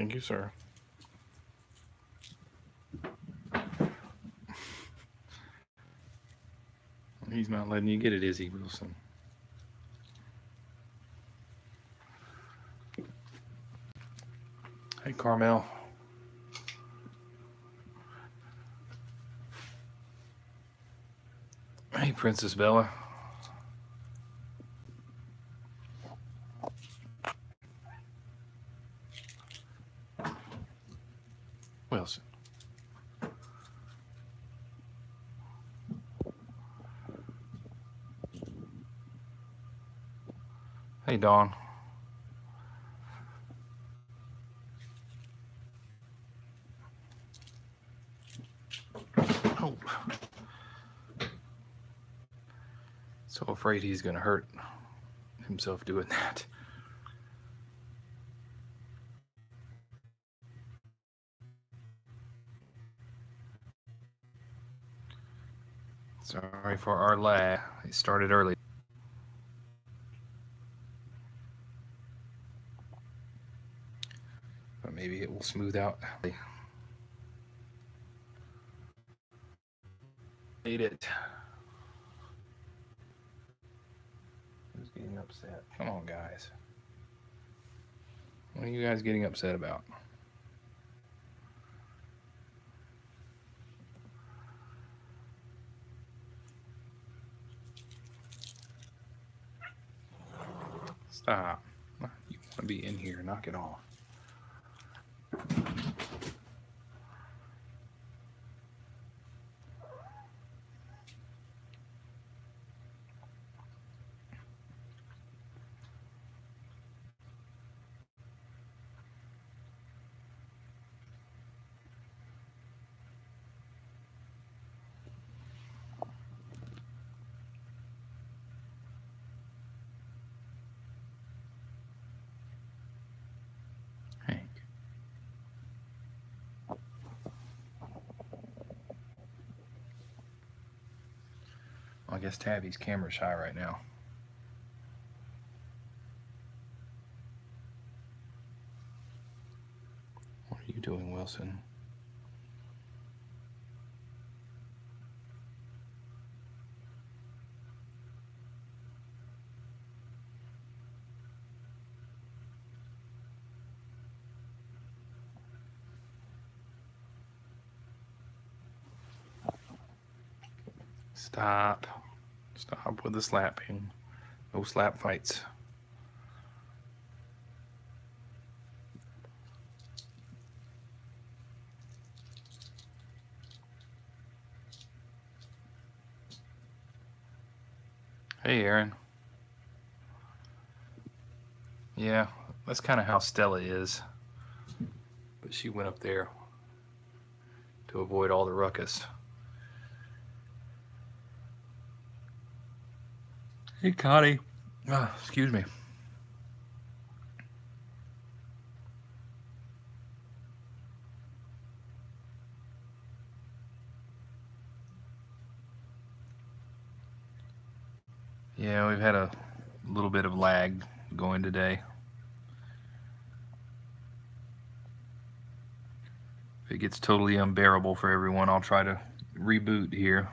Thank you, sir. He's not letting you get it, is he, Wilson? Hey, Carmel. Hey, Princess Bella. Wilson. Hey, Dawn. Oh. So afraid he's going to hurt himself doing that. Sorry for our lag. It started early. But maybe it will smooth out. Ate it. Who's getting upset? Come on, guys. What are you guys getting upset about? Stop. You want to be in here. Knock it off. I guess Tabby's camera shy right now. What are you doing, Wilson? Stop. Stop with the slapping. No slap fights. Hey, Aaron. Yeah, that's kind of how Stella is. But she went up there to avoid all the ruckus. Hey, Connie. Excuse me. Yeah, we've had a little bit of lag going today. If it gets totally unbearable for everyone, I'll try to reboot here.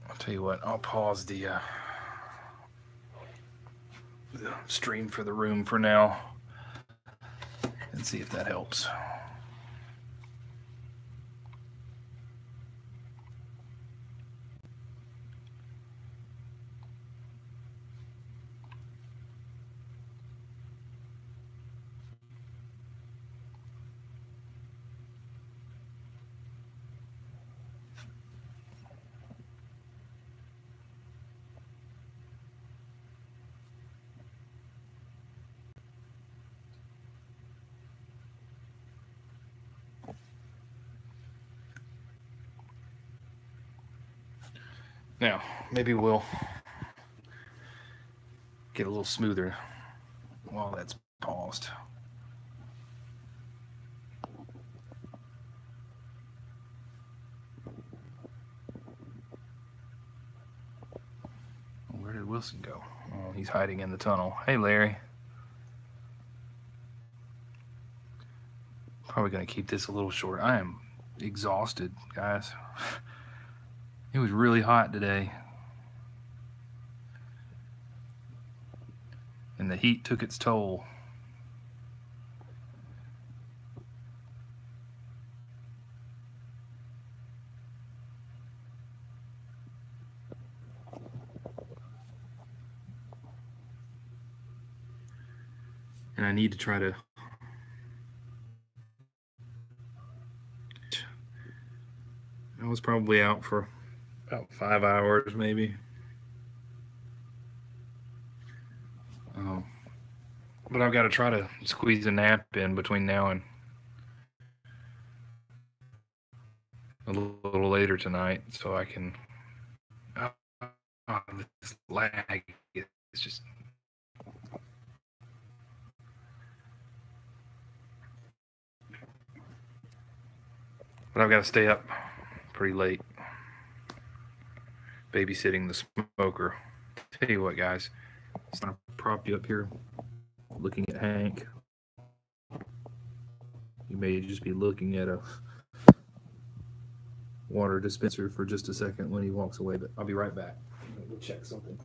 I'll tell you what, I'll pause the stream for the room for now and see if that helps. Now, maybe we'll get a little smoother while that's paused. Wilson go? Oh, he's hiding in the tunnel. Hey, Larry. Probably going to keep this a little short. I am exhausted, guys. It was really hot today. And the heat took its toll. And I need to try to I was probably out for about 5 hours maybe. But I've got to try to squeeze a nap in between now and a little later tonight so I can. This lag is just. But I've got to stay up pretty late babysitting the smoker. Tell you what, guys, I'm going to prop you up here looking at Hank. You may just be looking at a water dispenser for just a second when he walks away, but I'll be right back. I'm going to go check something.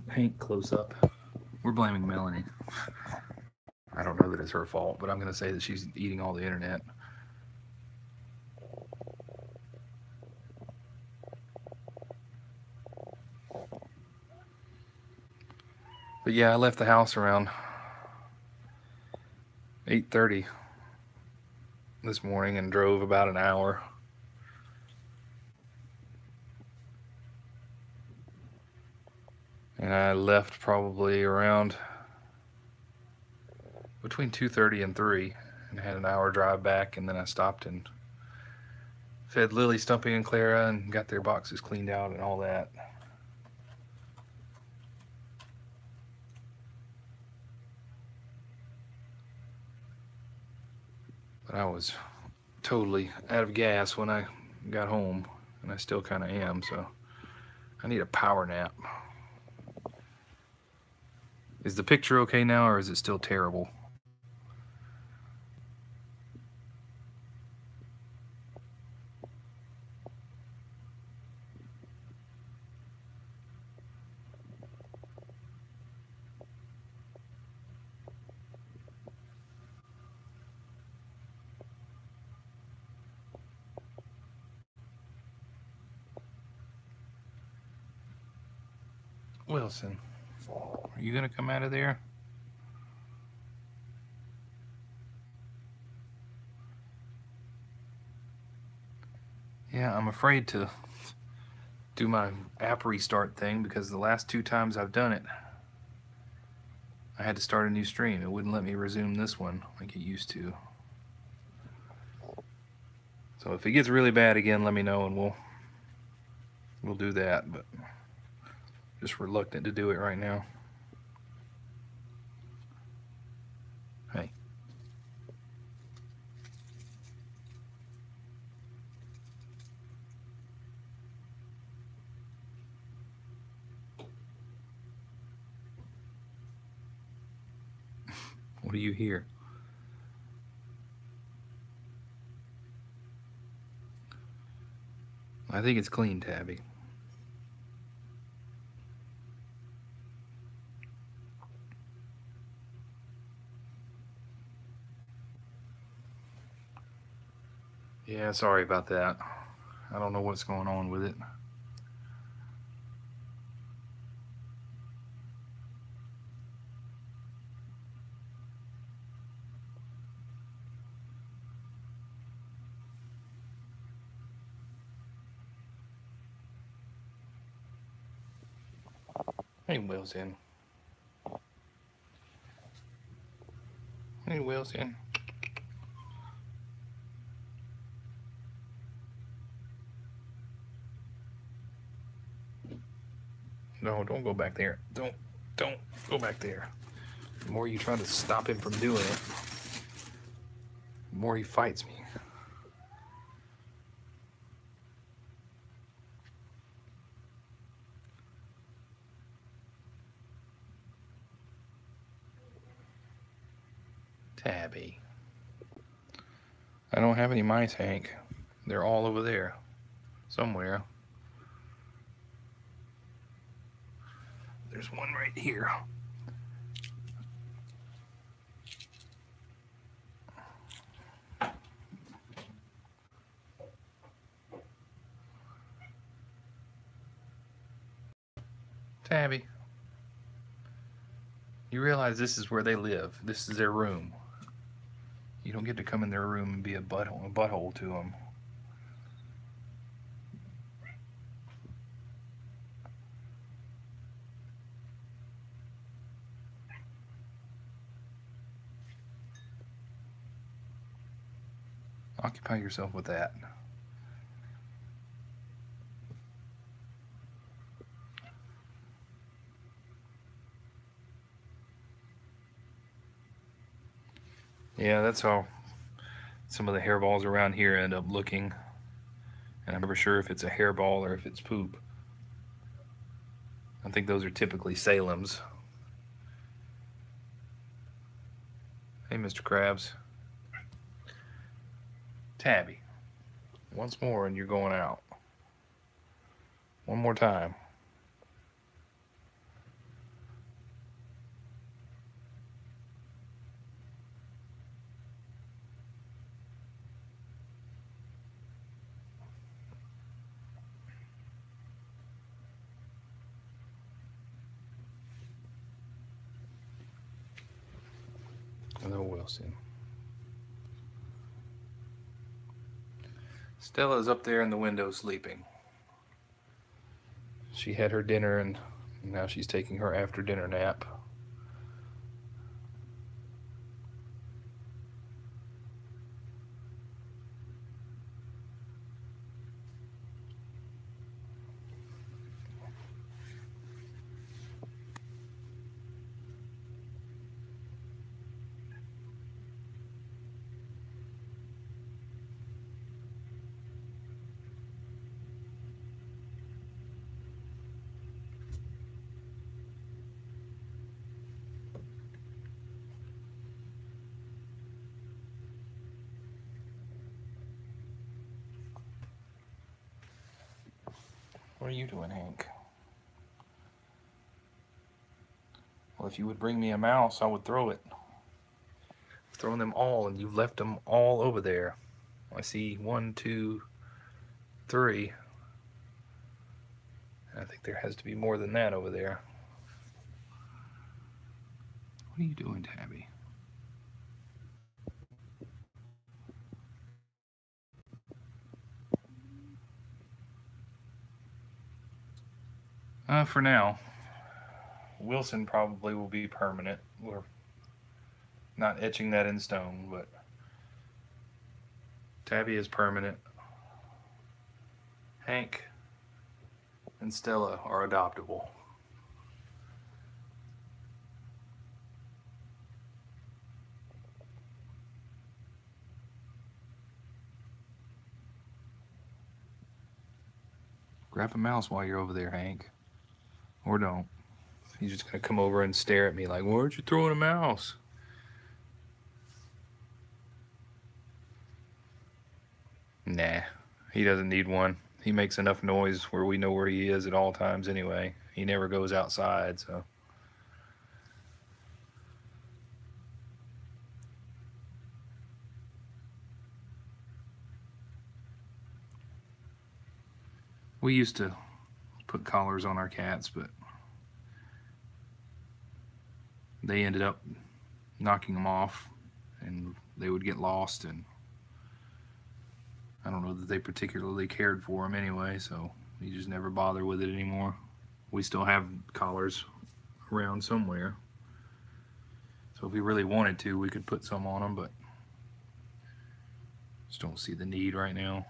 Hank close-up. We're blaming Melanie. I don't know that it's her fault, but I'm going to say that she's eating all the internet. But yeah, I left the house around 8:30 this morning and drove about an hour. And I left probably around between 2:30 and 3 and had an hour drive back, and then I stopped and fed Lily, Stumpy, and Clara and got their boxes cleaned out and all that. But I was totally out of gas when I got home, and I still kind of am, so I need a power nap. Is the picture okay now, or is it still terrible? Wilson, are you gonna come out of there? Yeah, I'm afraid to do my app restart thing because the last 2 times I've done it, I had to start a new stream. It wouldn't let me resume this one like it used to. So if it gets really bad again, let me know and we'll do that, but just reluctant to do it right now. Hey. What do you hear? I think it's clean, Tabby. Yeah, sorry about that. I don't know what's going on with it. Hey, Wilson. Hey, Wilson. No, don't go back there. Don't go back there. The more you try to stop him from doing it, the more he fights me. Tabby. I don't have any mice, Hank. They're all over there. Somewhere. There's one right here. Tabby. You realize this is where they live. This is their room. You don't get to come in their room and be a butthole to them. Occupy yourself with that. Yeah, that's how some of the hairballs around here end up looking. And I'm never sure if it's a hairball or if it's poop. I think those are typically Salem's. Hey, Mr. Krabs. Tabby. Once more and you're going out. One more time. Hello, Wilson. Stella's up there in the window sleeping. She had her dinner and now she's taking her after dinner nap. What are you doing, Hank? Well, if you would bring me a mouse, I would throw it. I've thrown them all, and you've left them all over there. I see 1, 2, 3. I think there has to be more than that over there. What are you doing, Tabby? For now. Wilson probably will be permanent. We're not etching that in stone, but Tabby is permanent. Hank and Stella are adoptable. Grab a mouse while you're over there, Hank. Or don't. He's just gonna come over and stare at me like, where'd you throw a mouse? Nah, he doesn't need one. He makes enough noise where we know where he is at all times anyway. He never goes outside, so. We used to put collars on our cats, but they ended up knocking them off and they would get lost, and I don't know that they particularly cared for them anyway, so we just never bother with it anymore. We still have collars around somewhere. So if we really wanted to, we could put some on them, but just don't see the need right now.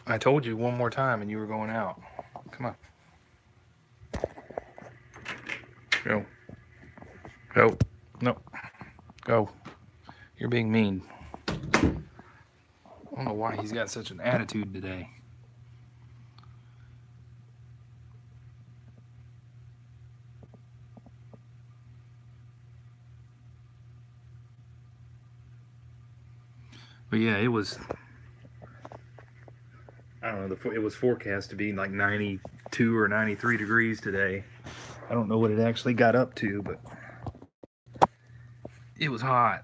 I told you one more time and you were going out. Come on. Go. Go. No. Go. You're being mean. I don't know why he's got such an attitude today. But yeah, it was... I don't know, it was forecast to be like 92 or 93 degrees today. I don't know what it actually got up to, but it was hot.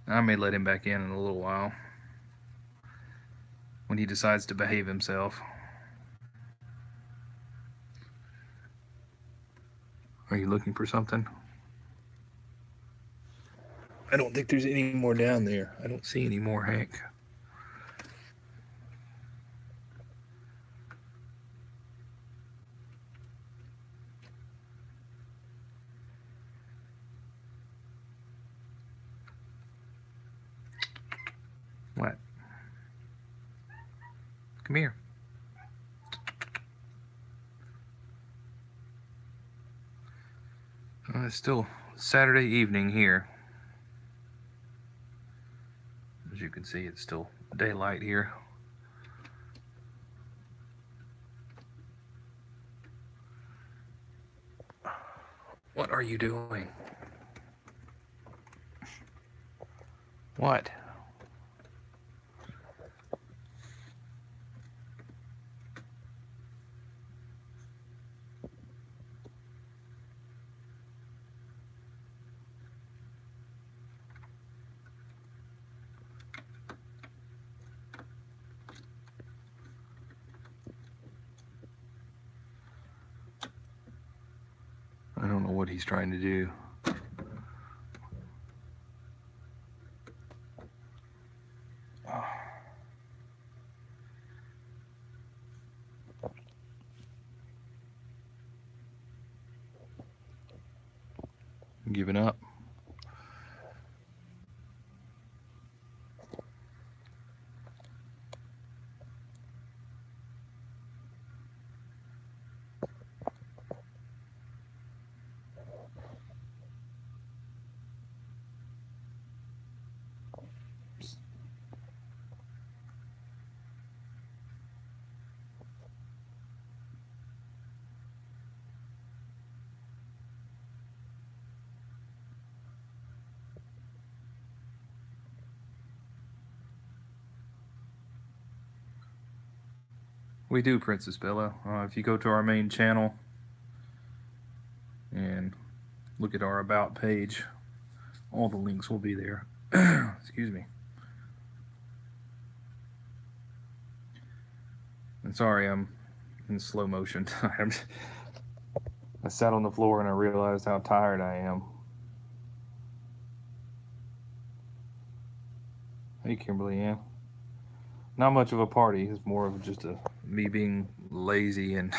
I may let him back in a little while when he decides to behave himself. Are you looking for something? I don't think there's any more down there. I don't see any more, Hank. What? Come here. It's still Saturday evening here. As you can see, it's still daylight here. What are you doing? What? I don't know what he's trying to do. Giving up. We do, Princess Bella. If you go to our main channel and look at our About page, all the links will be there. Excuse me. And sorry, I'm in slow motion. I sat on the floor and I realized how tired I am. Hey, Kimberly Ann. Not much of a party. It's more of just me being lazy and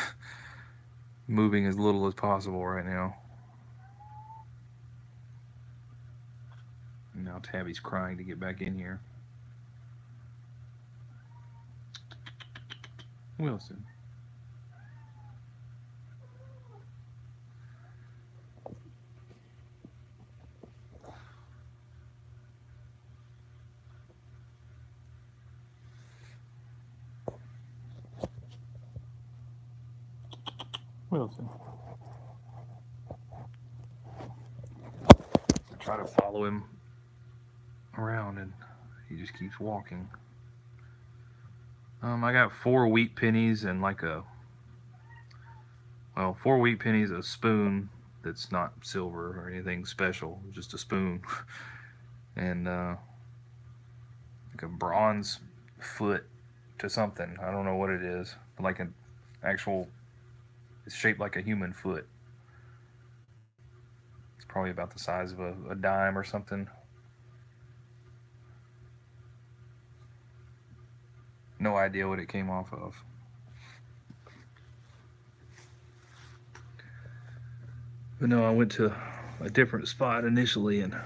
moving as little as possible right now. And now Tabby's crying to get back in here. Wilson. Wilson. I try to follow him around and he just keeps walking. I got 4 wheat pennies and like 4 wheat pennies, a spoon that's not silver or anything special, just a spoon. And like a bronze foot to something. I don't know what it is. Like an actual, it's shaped like a human foot. It's probably about the size of a dime or something. No idea what it came off of. But no, I went to a different spot initially and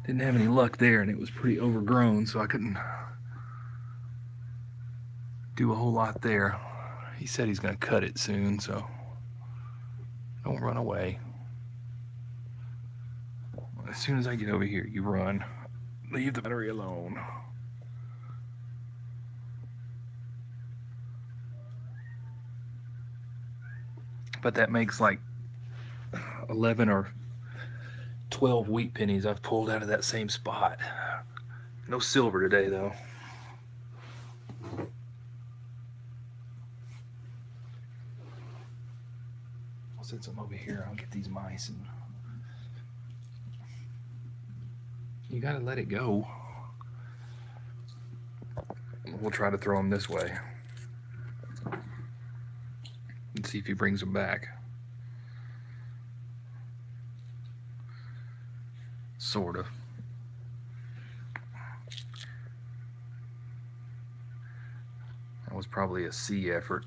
didn't have any luck there, and it was pretty overgrown, so I couldn't do a whole lot there. He said he's going to cut it soon, so don't run away. As soon as I get over here, you run. Leave the battery alone. But that makes like 11 or 12 wheat pennies I've pulled out of that same spot. No silver today, though. I'll set some over here. I'll get these mice. And you gotta let it go. We'll try to throw him this way and see if he brings them back. Sort of. That was probably a C effort.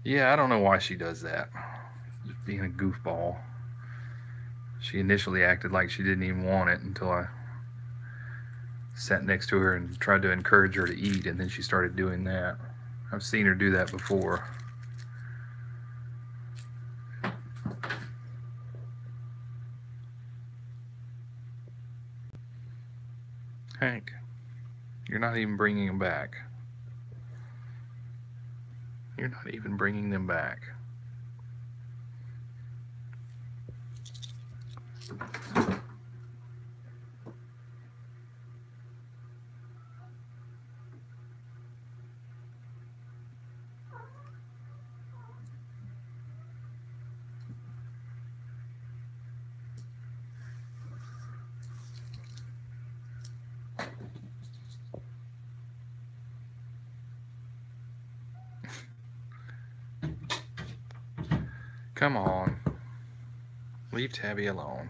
Yeah, I don't know why she does that. Just being a goofball. She initially acted like she didn't even want it until I sat next to her and tried to encourage her to eat, and then she started doing that. I've seen her do that before. Hank, you're not even bringing them back. You're not even bringing them back. Come on. Leave Tabby alone.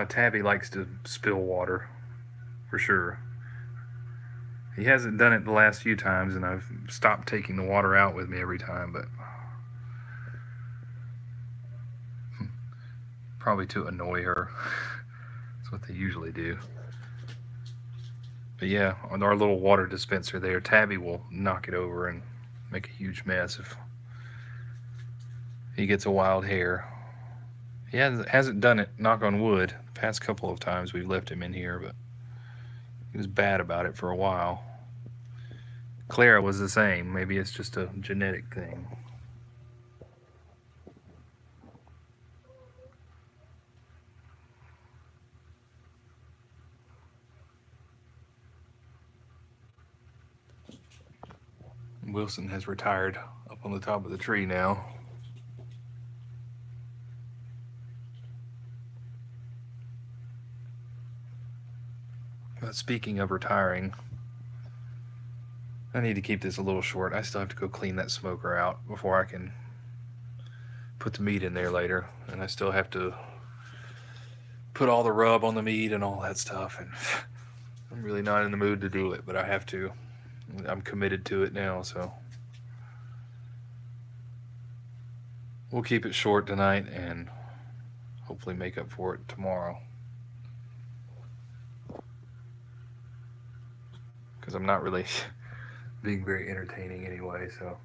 Tabby likes to spill water, for sure. He hasn't done it the last few times, and I've stopped taking the water out with me every time, but probably to annoy her. That's what they usually do. But yeah, on our little water dispenser there, Tabby will knock it over and make a huge mess if he gets a wild hair. He hasn't done it, knock on wood, the past couple of times we've left him in here, but he was bad about it for a while. Clara was the same. Maybe it's just a genetic thing. Wilson has retired up on the top of the tree now. But speaking of retiring, I need to keep this a little short. I still have to go clean that smoker out before I can put the meat in there later. And I still have to put all the rub on the meat and all that stuff. And I'm really not in the mood to do it, but I have to. I'm committed to it now, so we'll keep it short tonight and hopefully make up for it tomorrow. Because I'm not really being very entertaining anyway, so.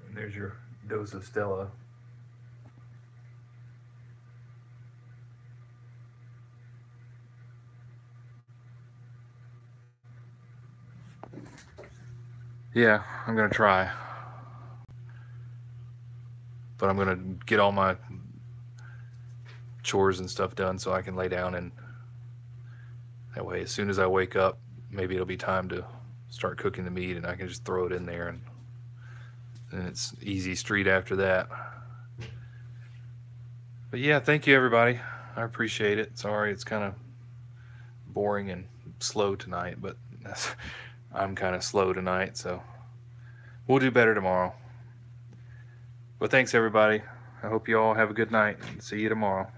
And there's your dose of Stella. Yeah, I'm gonna try. But I'm gonna get all my chores and stuff done so I can lay down, and that way as soon as I wake up, maybe it'll be time to start cooking the meat, and I can just throw it in there, and it's easy street after that. But yeah, thank you everybody. I appreciate it. Sorry it's kind of boring and slow tonight, but I'm kind of slow tonight, so we'll do better tomorrow. But thanks everybody. I hope you all have a good night, and see you tomorrow.